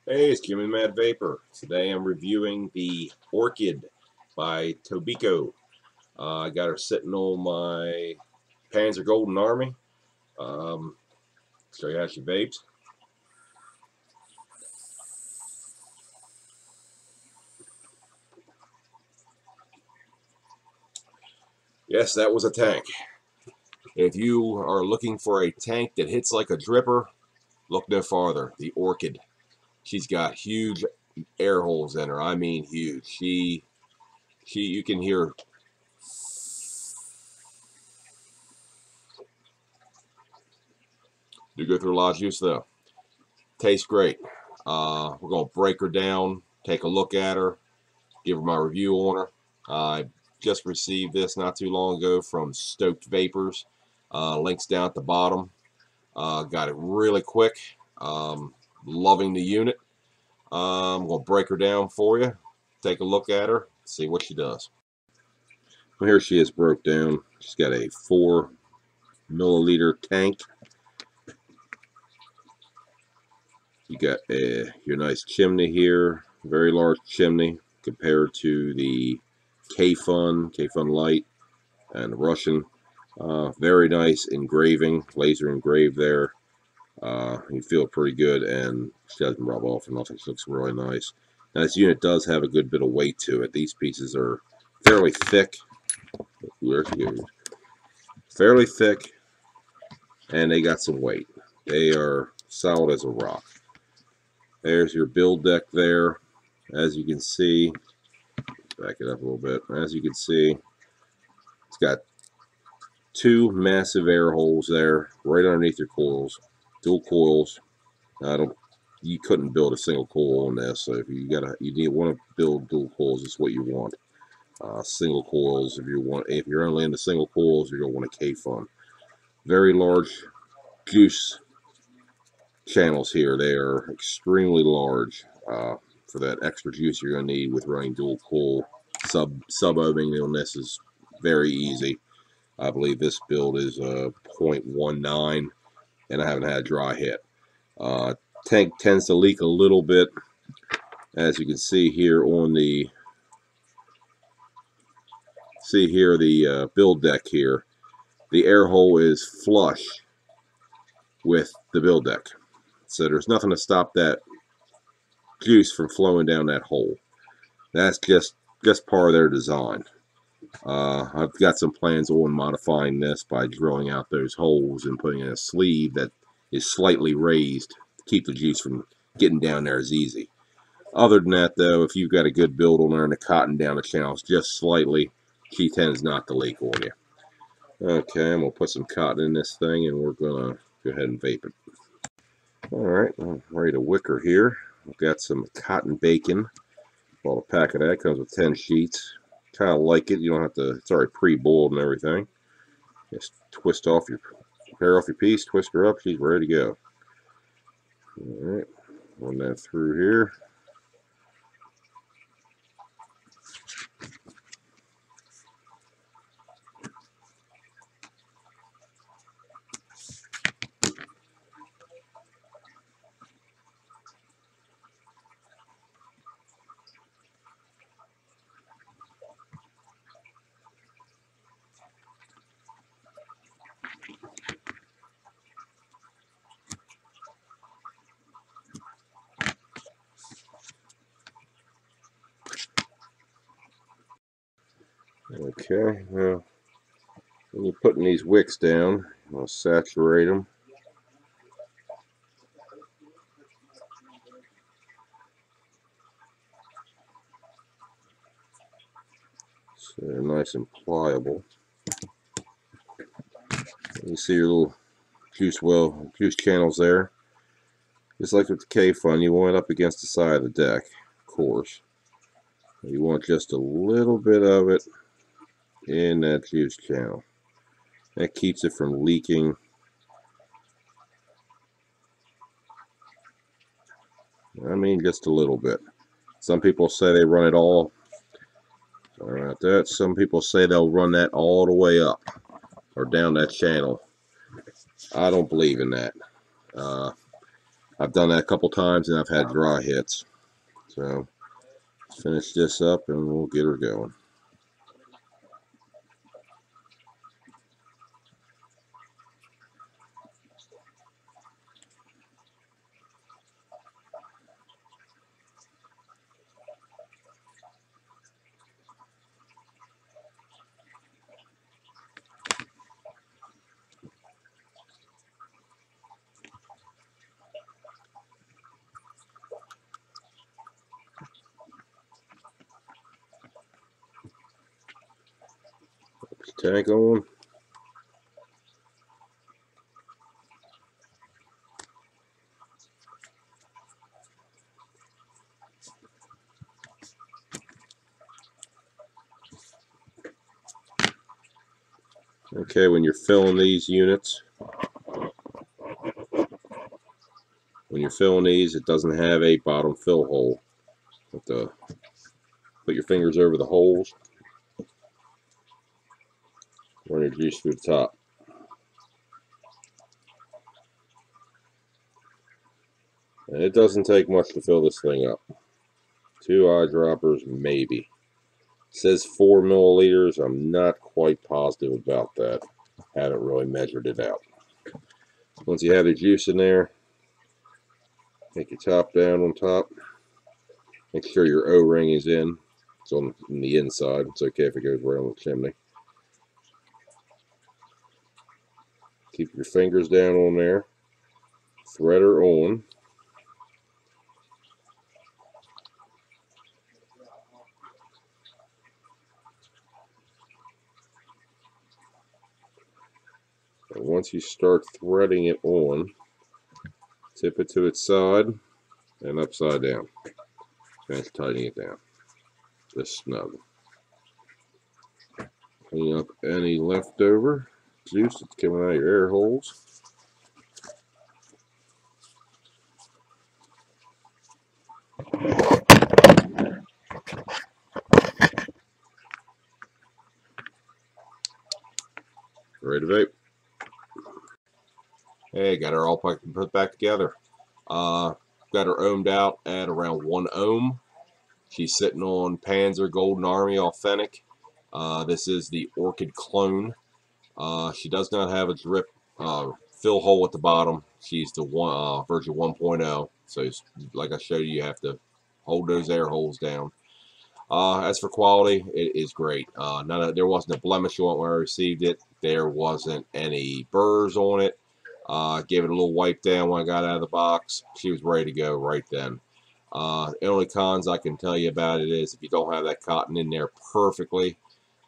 Hey, it's Jimmy Mad Vaper. Today I'm reviewing the Orchid by Tobeco. I got her sitting on my Panzer Golden Army. Show you how she vapes. Yes, that was a tank. If you are looking for a tank that hits like a dripper, look no farther. The Orchid. She's got huge air holes in her. I mean huge. You can hear. Do go through a lot of juice though. Tastes great. We're gonna break her down, take a look at her, give her my review on her. I just received this not too long ago from Stoked Vapors. Links down at the bottom. Got it really quick. Loving the unit. I'm gonna break her down for you. Take a look at her, see what she does. Well, here she is broke down. She's got a 4 milliliter tank. You got your nice chimney here, very large chimney compared to the K-Fun Light, and the Russian. Very nice engraving, laser engraved there. You feel pretty good, and she doesn't rub off or nothing. She looks really nice. Now, this unit does have a good bit of weight to it. These pieces are fairly thick. Where she goes? Fairly thick, and they got some weight. They are solid as a rock. There's your build deck there. As you can see, back it up a little bit. As you can see, it's got 2 massive air holes there, right underneath your coils. Dual coils. You couldn't build a single coil on this, so if you want to build dual coils, it's what you want. Single coils, if you're only into single coils, you're gonna want a K-Fun. Very large juice channels here. They are extremely large for that extra juice you're going to need with running dual coil. Sub-ohming on this is very easy. I believe this build is 0.19, and I haven't had a dry hit. Tank tends to leak a little bit, as you can see here on the build deck here. The air hole is flush with the build deck, so there's nothing to stop that juice from flowing down that hole. That's just part of their design. I've got some plans on modifying this by drilling out those holes and putting in a sleeve that is slightly raised to keep the juice from getting down there as easy. Other than that, though, if you've got a good build on there and the cotton down the channels just slightly, she tends not to leak on you. Okay, I'm going to put some cotton in this thing, and we're going to go ahead and vape it. Alright, I'm ready to wicker here. I've got some cotton bacon. Bought a pack of that. Comes with 10 sheets. Kind of like it. You don't have to. It's already pre-boiled and everything. Just pare off your piece, twist her up. She's ready to go. Alright, run that through here. Okay, now when you're putting these wicks down, I'll saturate them. So they're nice and pliable. You see your little juice channels there. Just like with the K-Fun, you want it up against the side of the deck, of course. You want just a little bit of it in that juice channel. That keeps it from leaking. I mean, just a little bit. Some people say they run it all. Sorry about that. Some people say they'll run that all the way up or down that channel. I don't believe in that. I've done that a couple times and I've had dry hits. So finish this up and we'll get her going. Tank on. Okay, when you're filling these units, it doesn't have a bottom fill hole. Put your fingers over the holes, run your juice through the top. And it doesn't take much to fill this thing up. 2 eyedroppers, maybe. It says 4 milliliters. I'm not quite positive about that. Haven't really measured it out. Once you have the juice in there, take your top down on top. Make sure your O-ring is in. It's on the inside. It's okay if it goes right on the chimney. Keep your fingers down on there. Thread her on. And once you start threading it on, tip it to its side and upside down. Finish tightening it down. Just snug. Clean up any leftover juice that's coming out of your air holes. Ready to vape. Hey, got her all put back together. Got her ohmed out at around 1 ohm. She's sitting on Panzer Golden Army Authentic. This is the Orchid clone. She does not have a drip fill hole at the bottom. She's the version 1.0. So, like I showed you, you have to hold those air holes down. As for quality, it is great. There wasn't a blemish on it when I received it. There wasn't any burrs on it. Gave it a little wipe down when I got out of the box. She was ready to go right then. The only cons I can tell you about it is if you don't have that cotton in there perfectly,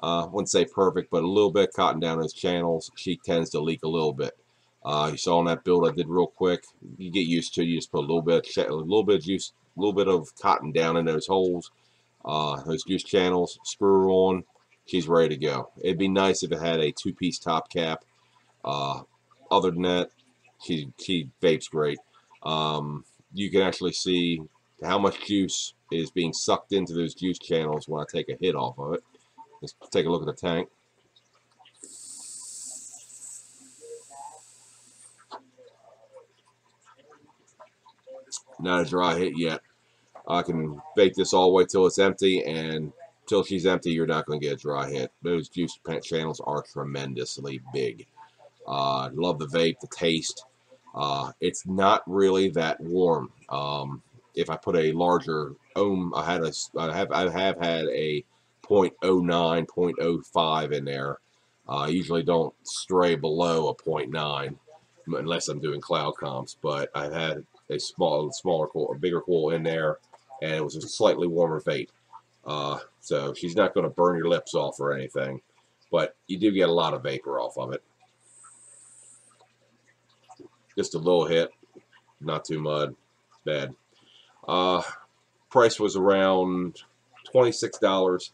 I wouldn't say perfect, but a little bit of cotton down those channels, she tends to leak a little bit. You saw on that build I did real quick. You get used to it. You just put a little bit of juice, a little bit of cotton down in those holes, those juice channels. Screw her on. She's ready to go. It'd be nice if it had a 2-piece top cap. Other than that, she vapes great. You can actually see how much juice is being sucked into those juice channels when I take a hit off of it. Let's take a look at the tank. Not a dry hit yet. I can bake this all the way till it's empty, and till she's empty, you're not going to get a dry hit. Those juice channels are tremendously big. Love the vape, the taste. It's not really that warm. If I put a larger ohm, I have had a 0.09, 0.05 in there. I usually don't stray below a 0.9 unless I'm doing cloud comps, but I've had a smaller coil, a bigger coil in there, and it was a slightly warmer vape. So she's not going to burn your lips off or anything, but you do get a lot of vapor off of it. Just a little hit, not too bad. Price was around $26.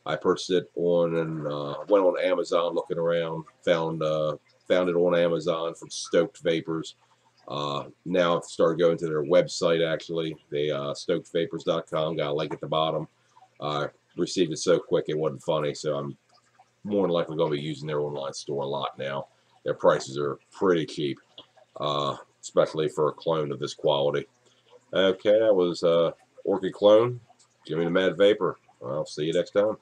I purchased it on and went on Amazon looking around, found it on Amazon from Stoked Vapors. Now I've started going to their website actually, they stokedvapors.com, got a link at the bottom. Received it so quick it wasn't funny, so I'm more than likely going to be using their online store a lot now. Their prices are pretty cheap. especially for a clone of this quality. Okay, that was Orchid clone. Jimmy the Mad Vaper. I'll see you next time.